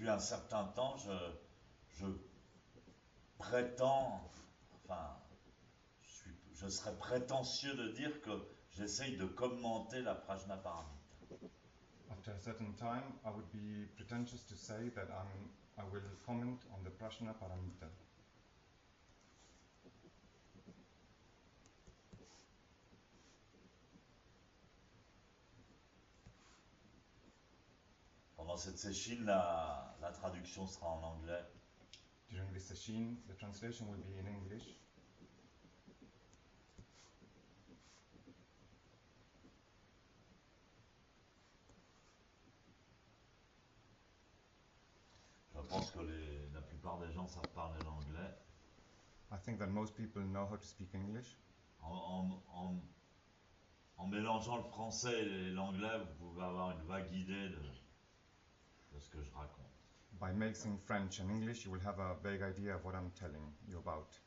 depuis un certain temps, je prétends, enfin, je serais prétentieux de dire que j'essaye de commenter la Prajnaparamita. After a certain time, I would be pretentious to say that I will comment on the Prajna Paramita. Pendant cette session, la traduction sera en anglais. During this session, the translation will be in English. Je pense que la plupart des gens savent parler l'anglais. I think that most people know how to speak English. En mélangeant le français et l'anglais, vous pouvez avoir une vague idée de ce que je raconte. By mixing French and English, you will have a vague idea of what I'm telling you about.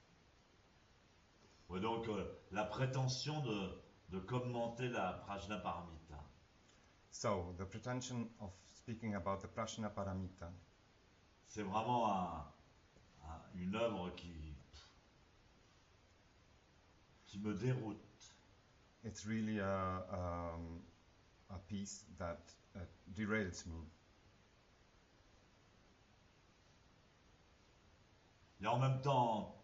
Ouais, donc, la prétention de commenter la Prajnaparamita. So, the pretension of speaking about the Prajna Paramita, c'est vraiment une œuvre qui me déroute. it's really a piece that derails me. Il y a en même temps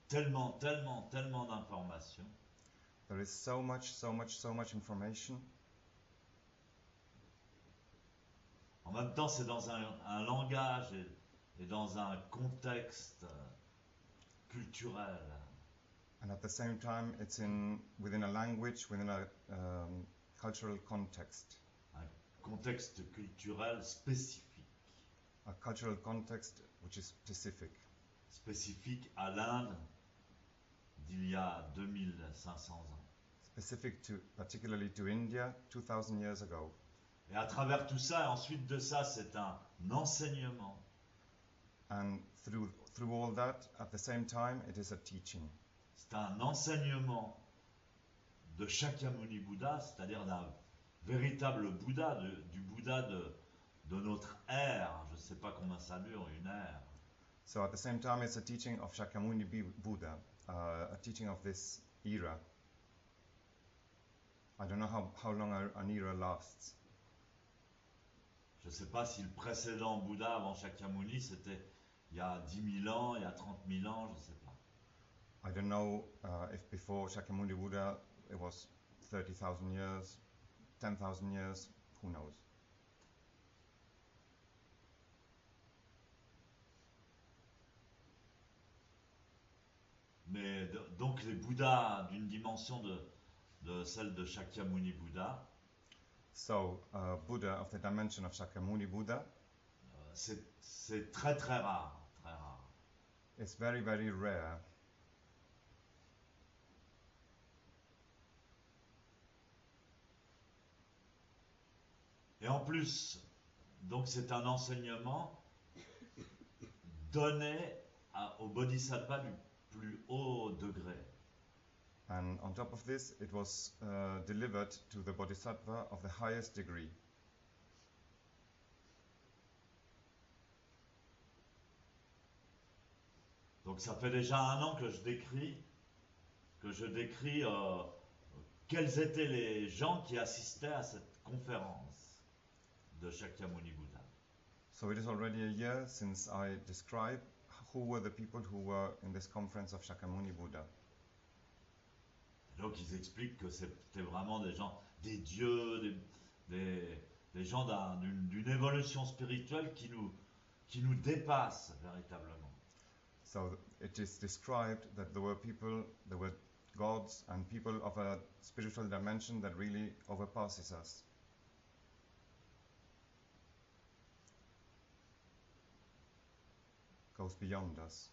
tellement d'informations. There is so much information. En même temps, c'est dans un langage et dans un contexte culturel. And at the same time, it's within a language, within a cultural context. Un contexte culturel spécifique. A cultural context which is specific. Spécifique à l'Inde d'il y a 2500 ans. Specific particularly to India 2000 years ago. Et à travers tout ça, ensuite de ça, c'est un enseignement. And through all that, at the same time, it is a teaching. C'est un enseignement de Shakyamuni Bouddha, c'est-à-dire d'un véritable Bouddha, du Bouddha de notre ère. Je ne sais pas combien ça dure, une ère. So at the same time, it's a teaching of Shakyamuni Buddha, a teaching of this era. I don't know how long an era lasts. Je ne sais pas si le précédent Bouddha avant Shakyamuni, c'était il y a 10 000 ans, il y a 30 000 ans, je ne sais pas. I don't know if before Shakyamuni Buddha it was 30,000 years, 10,000 years, who knows. Mais donc les Bouddhas d'une dimension de celle de Shakyamuni Bouddha. So Buddha of the dimension of Shakyamuni Buddha. C'est très rare, très rare. It's very rare. Et en plus, donc c'est un enseignement donné au Bodhisattva du plus haut degré. And on top of this, it was delivered to the Bodhisattva of the highest degree. Donc ça fait déjà 1 an que je décris quels étaient les gens qui assistaient à cette conférence de Shakyamuni Buddha. So it is already a year since I described who were the people who were in this conference of Shakyamuni Buddha. Donc ils expliquent que c'était vraiment des gens, des dieux, des gens d'une évolution spirituelle qui nous dépasse véritablement. So it is described that there were gods and people of a spiritual dimension that really overpasses us. Goes beyond us.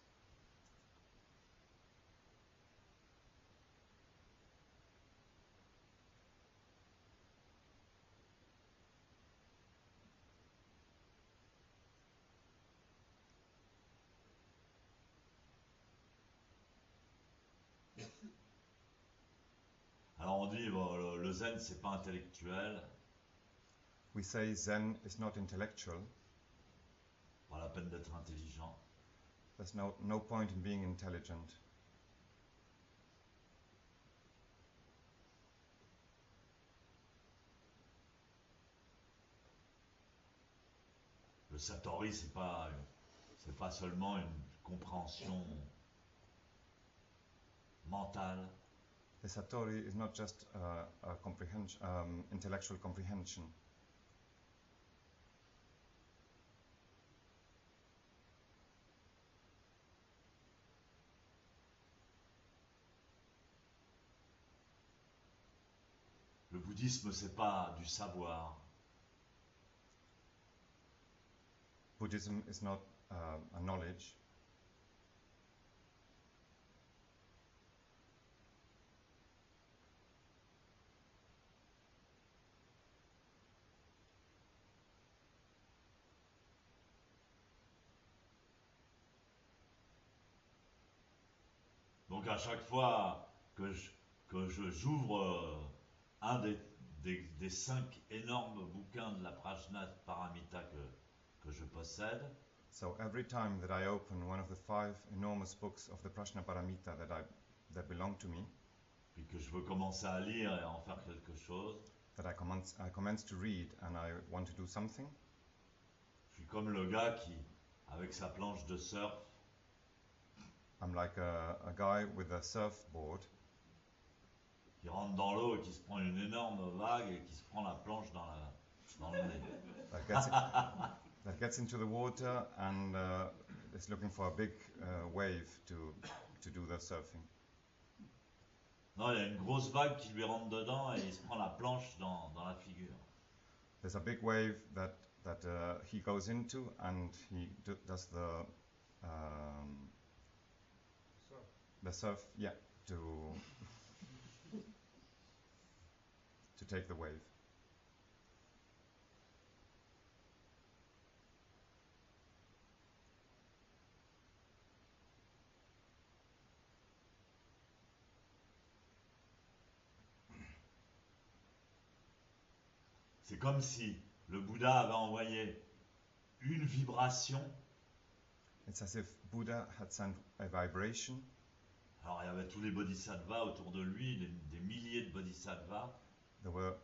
Alors on dit bon, le zen c'est pas intellectuel. We say Zen is not intellectual. la peine d'être intelligent. There's no point in being intelligent. Le satori, c'est pas seulement une compréhension mentale, The Satori is not just a comprehension, intellectual comprehension. le bouddhisme, c'est pas du savoir, Buddhism is not a knowledge. donc à chaque fois que j'ouvre un des 5 énormes bouquins de la Prajnaparamita que je possède, So every time that I open one of the 5 enormous books of the Prajnaparamita that belong to me, puis que je veux commencer à lire et à en faire quelque chose, that I commence to read and I want to do something, je suis comme le gars qui, avec sa planche de surf, I'm like a guy with a surfboard qui rentre dans l'eau et qui se prend une énorme vague et qui se prend la planche dans le nez. that gets into the water and is looking for a big wave to do the surfing. Non, il y a une grosse vague qui lui rentre dedans et il se prend la planche dans la figure. There's a big wave that he goes into and he does the surf, yeah, to take the wave. C'est comme si le Bouddha avait envoyé une vibration. It's as if Buddha had sent a vibration. Alors il y avait tous les bodhisattvas autour de lui, des milliers de bodhisattvas. There were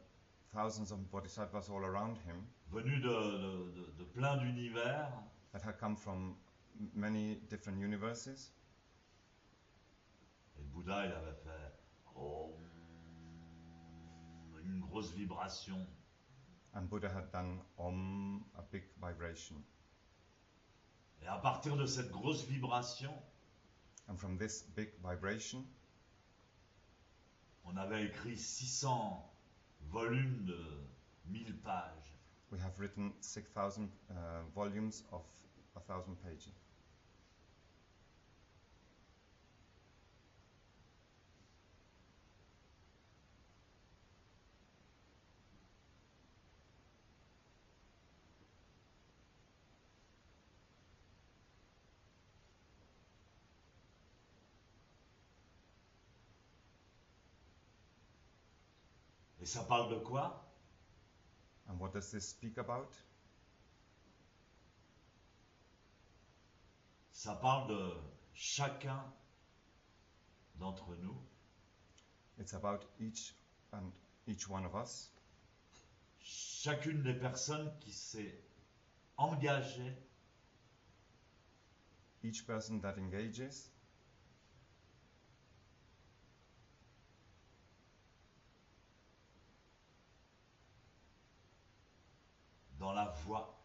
thousands of bodhisattvas all around him. Venus de plein d'univers. That had come from many different universes. Et le Bouddha, il avait fait une grosse vibration. And Buddha had done Om, a big vibration. Et à partir de cette grosse vibration, and from this big vibration, on avait écrit 600 volumes de 1000 pages. We have written 6,000 volumes of 1,000 pages. Et ça parle de quoi? And what does this speak about? Ça parle de chacun d'entre nous. It's about each one of us. Chacune des personnes qui s'est engagée Each person that engages dans la voie.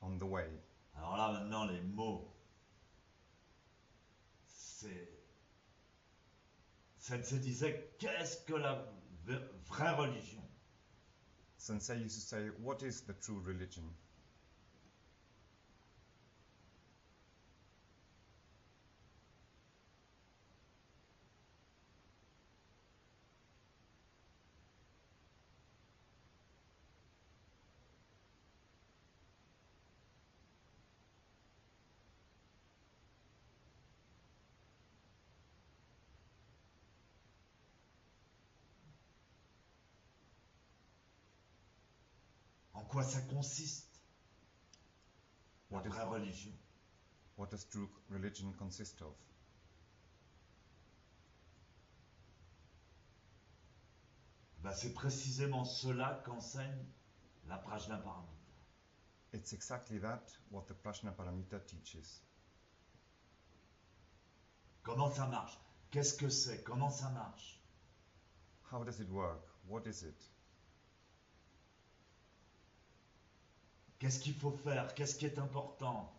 on the way. Alors là maintenant les mots, Sensei disait qu'est-ce que la vraie religion? Sensei used to say, what is the true religion? En quoi ça consiste? la What is- vraie religion. What does true religion consist of? Ben, c'est précisément cela qu'enseigne la Prajnaparamita. It's exactly that what the Prajnaparamita teaches. Comment ça marche? Qu'est-ce que c'est? Comment ça marche? How does it work? What is it? Qu'est-ce qu'il faut faire? Qu'est-ce qui est important?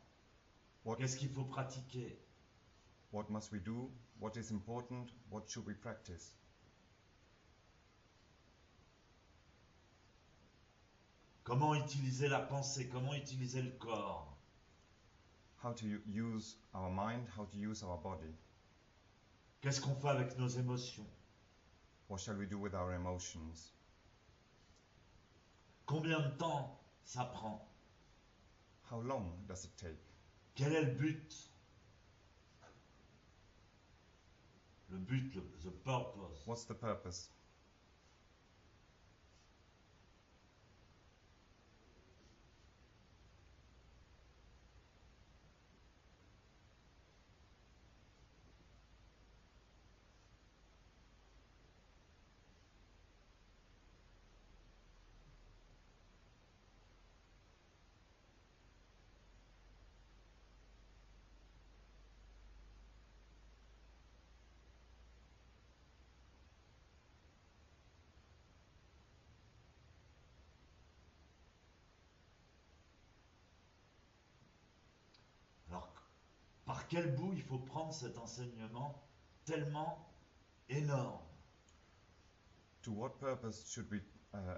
What, Qu'est-ce qu'il faut pratiquer? what must we do? What is important? What should we practice? Comment utiliser la pensée? Comment utiliser le corps? How to use our mind, how to use our body. Qu'est-ce qu'on fait avec nos émotions? What shall we do with our emotions? Combien de temps ça prend? How long does it take? Quel est le but? Le but, the purpose. What's the purpose? Alors, par quel bout il faut prendre cet enseignement tellement énorme? To what purpose should we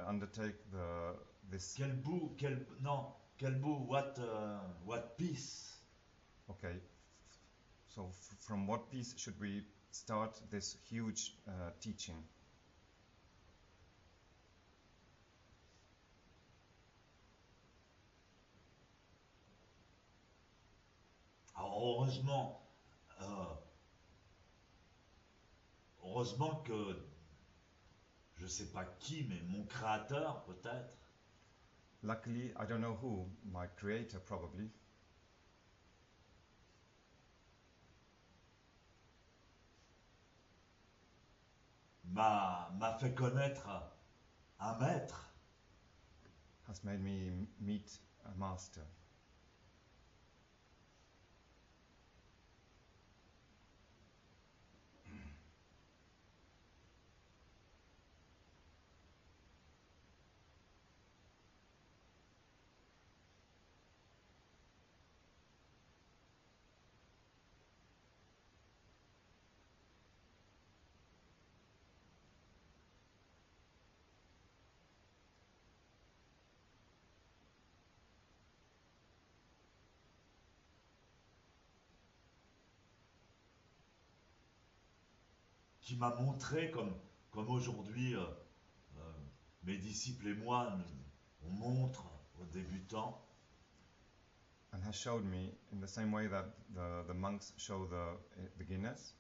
undertake this? Quel bout? Quel bout? What piece? Okay. So from what piece should we start this huge teaching? Alors, heureusement que je sais pas qui, mais mon créateur peut-être, Luckily, I don't know who, my creator probably, m'a fait connaître un maître has made me meet a master. qui m'a montré comme aujourd'hui mes disciples et moi, on montre aux débutants, And has showed me in the same way that the monks show the beginners.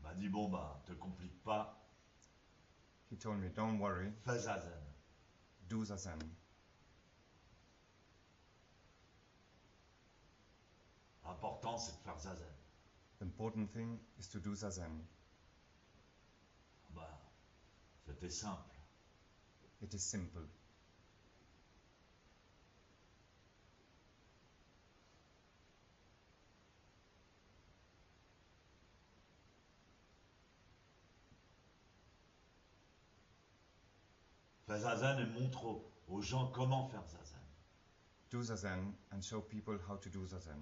m'a dit bon bah te complique pas, He told me, don't worry, fais zazen. do zazen. L'important c'est de faire zazen. The important thing is to do zazen. Bah, c'était simple. It is simple. Fais zazen et montre aux gens comment faire zazen. Do zazen and show people how to do zazen.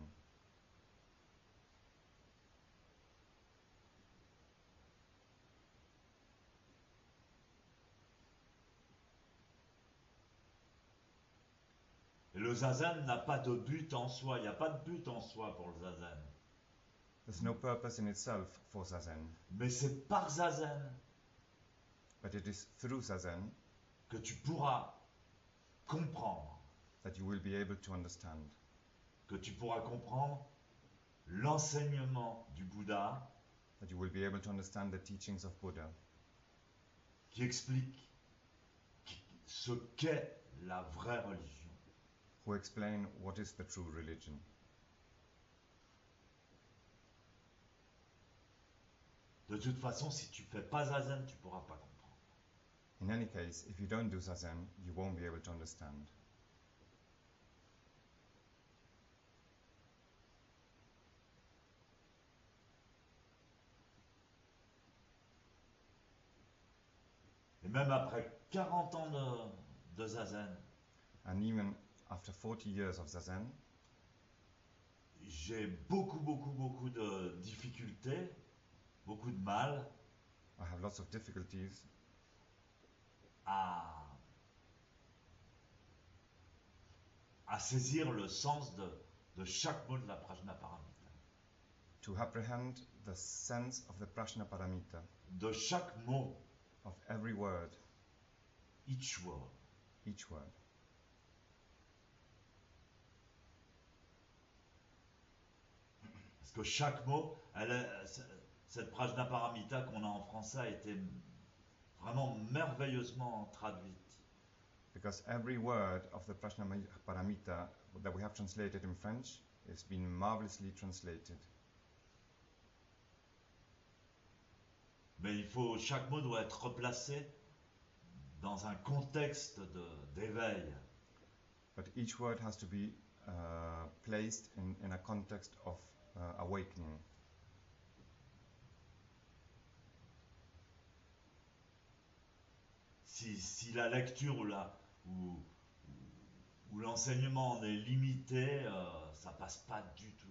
Et le zazen n'a pas de but en soi, il n'y a pas de but en soi pour le zazen. There's no purpose in itself for zazen, Mais c'est par zazen but it is through zazen que tu pourras comprendre, that you will be able to understand, que tu pourras comprendre l'enseignement du Bouddha that you will be able to understand the teachings of Buddha, qui explique ce qu'est la vraie religion. who explain what is the true religion. De toute façon, si tu fais pas zazen, tu pourras pas comprendre. In any case, if you don't do zazen, you won't be able to understand. Et même après 40 ans de zazen, And even after 40 years of zazen, j'ai beaucoup de difficultés, beaucoup de mal I have lots of difficulties à saisir le sens de chaque mot de la Prajnaparamita. to apprehend the sense of the Prajnaparamita, De chaque mot, of every word, each word. each word. Parce que chaque mot, cette Prajnaparamita qu'on a en français a été vraiment merveilleusement traduite. Because every word of the Prajnaparamita that we have translated in French has been marvelously translated. Mais chaque mot doit être replacé dans un contexte d'éveil. But each word has to be placed in a context of awakening. Si la lecture ou l'enseignement en est limité, ça passe pas du tout.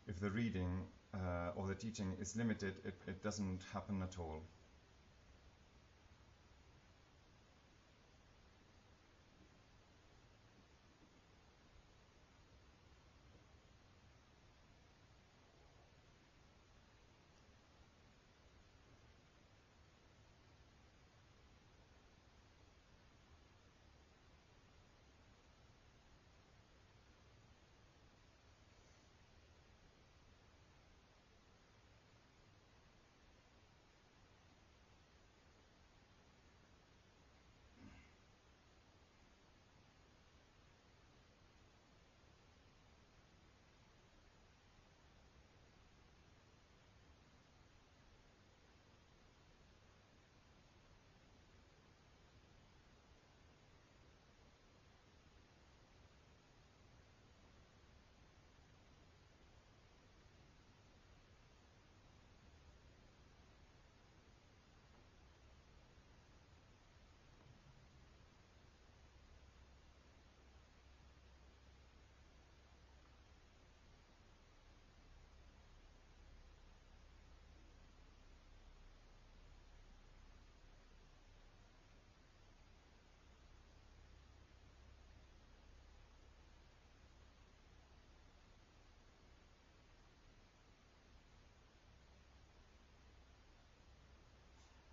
If the reading or the teaching is limited, it doesn't happen at all.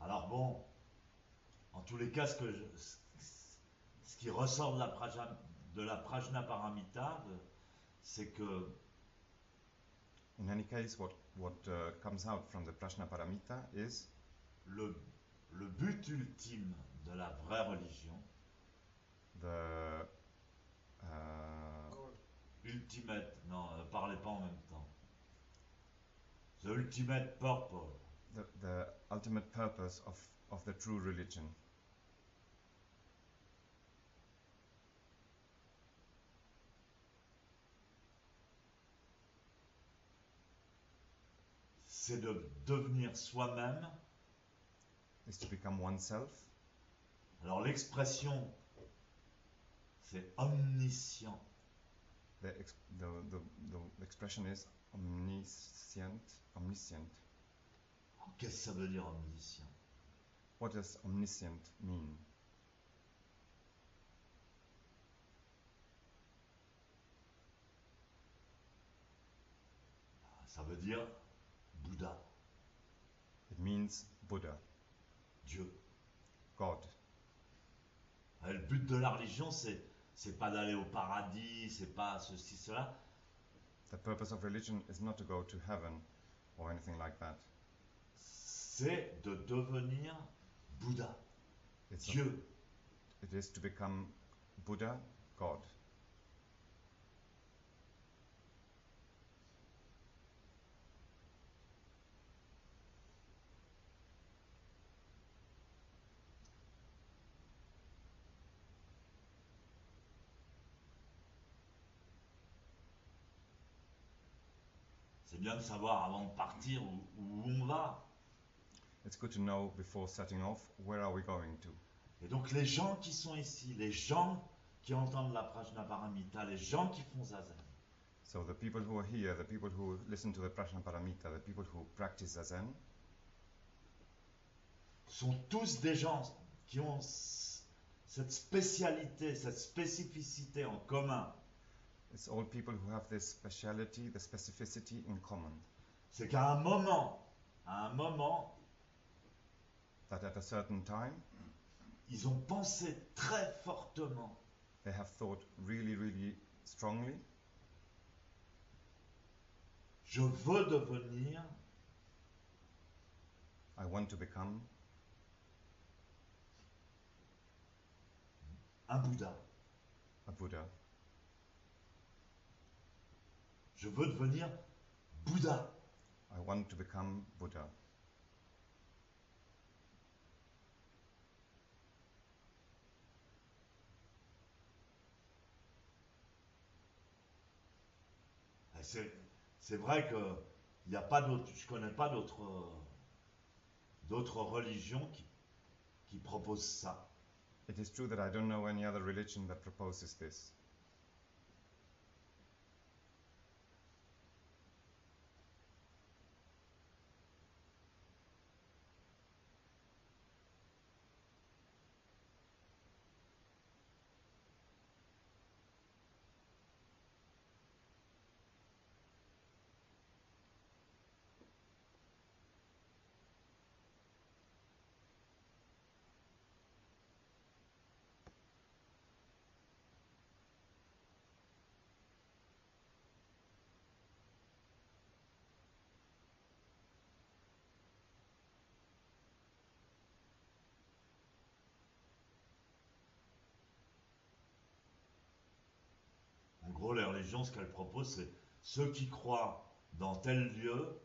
Alors bon, en tous les cas, ce qui ressort de la Prajnaparamita, c'est que In any case, what comes out from the Prajnaparamita is le but ultime de la vraie religion, the ultimate, non, parlez pas en même temps, the ultimate purpose, the ultimate purpose of the true religion. c'est de devenir soi-même. Is to become oneself. Alors l'expression, c'est omniscient. The expression is omniscient. Qu'est-ce que ça veut dire omniscient? What does omniscient mean? Ça veut dire Bouddha. It means Buddha, Dieu. God. Et le but de la religion, c'est pas d'aller au paradis, c'est pas ceci, cela. The purpose of religion is not to go to heaven or anything like that. C'est de devenir Bouddha, It Dieu. is to become Buddha, God. C'est bien de savoir avant de partir où on va. It's good to know before setting off, where are we going to? Et donc les gens qui sont ici, les gens qui entendent la Prajnaparamita, les gens qui font Zazen, So the people who are here, the people who listen to the Prajnaparamita, the people who practice Zazen, sont tous des gens qui ont cette spécialité, cette spécificité en commun. it's all people who have this speciality, the specificity in common. C'est qu'à un moment, That at a certain time, ils ont pensé très fortement they have thought really, really strongly, je veux devenir I want to become un Bouddha. a Buddha. Je veux devenir Bouddha. I want to become Buddha. C'est vrai que il n'y a pas d'autres, je connais pas d'autres religions qui proposent ça. It is true that I don't know any other religion that proposes this. En gros, les religions, ce qu'elles proposent, c'est ceux qui croient dans tel lieu,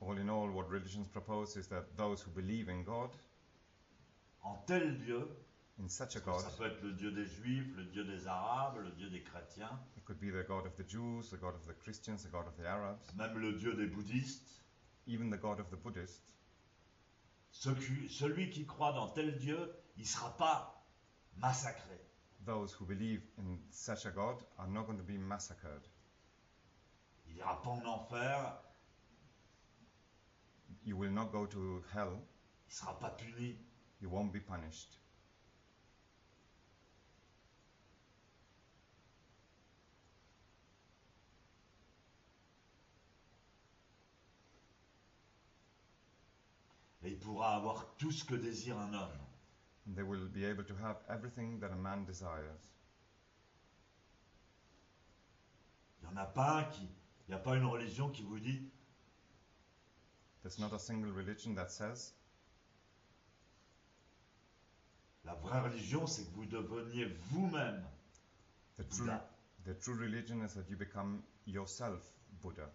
All in all, what religions propose is that those who believe in God, en tel lieu, in such a parce que God, ça peut être le Dieu des Juifs, le Dieu des Arabes, le Dieu des chrétiens, it could be the God of the Jews, the God of the Christians, the God of the Arabs, même le Dieu des bouddhistes, even the God of the Buddhists. celui qui croit dans tel Dieu, il ne sera pas massacré. Those who believe in such a God are not going to be massacred. Il n'ira pas en enfer, You will not go to hell. il ne sera pas puni. You won't be punished. Et il pourra avoir tout ce que désire un homme. And they will be able to have everything that a man desires. Il n'y en a pas un qui, il n'y a pas une religion qui vous dit There's not a single religion that says la vraie religion, c'est que vous deveniez vous-même the true, Buddha. the true religion is that you become yourself Buddha.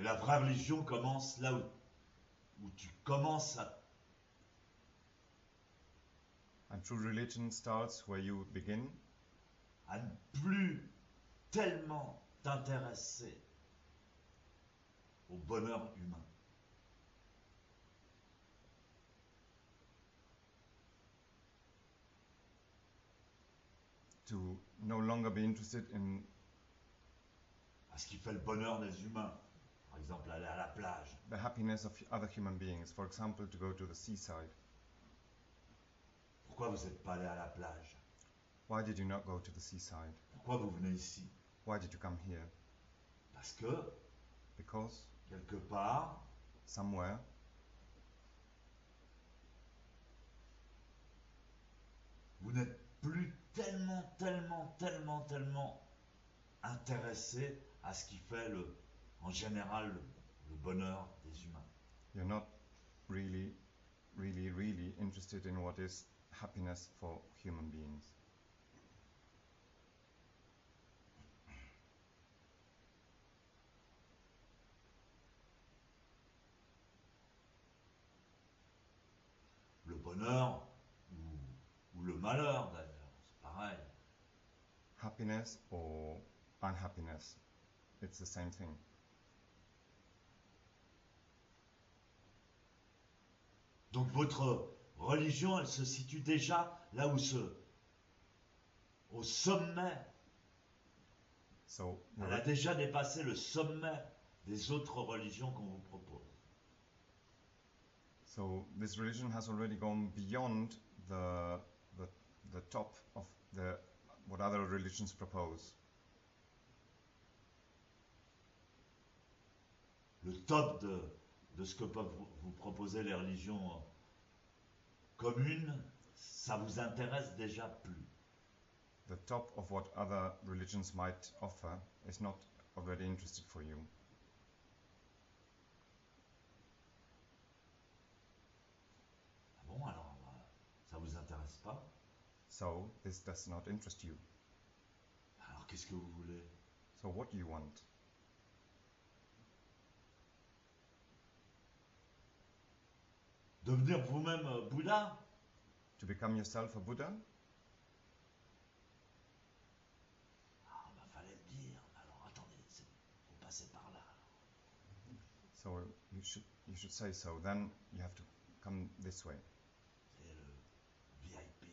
Et la vraie religion commence là où tu commences And true religion starts where you begin à ne plus tellement t'intéresser au bonheur humain. to no longer be interested in À ce qui fait le bonheur des humains. Par exemple, aller à la plage. the happiness of other human beings. For example, to go to the seaside. Pourquoi vous n'êtes pas allé à la plage? Why did you not go to the seaside? Pourquoi vous venez ici? Why did you come here? Parce que, Because quelque part, somewhere vous n'êtes plus tellement intéressé à ce qui fait en général le bonheur des humains. you're not really interested in what is happiness for human beings. Le bonheur ou le malheur d'ailleurs, c'est pareil. Happiness or unhappiness, it's the same thing. Donc votre religion, elle se situe déjà là au sommet. So your, Elle a déjà dépassé le sommet des autres religions qu'on vous propose. so this religion has already gone beyond the top of the what other religions propose. Le top de ce que peuvent vous proposer les religions communes, ça vous intéresse déjà plus. The top of what other religions might offer is not already interested for you. Ah bon, alors ça vous intéresse pas? So this does not interest you. Alors qu'est-ce que vous voulez? So what do you want? Devenir vous-même Bouddha? To become yourself a Buddha? Ah, bah fallait le dire. Alors attendez, faut passer par là. So you should say so. Then you have to come this way. C'est le VIP.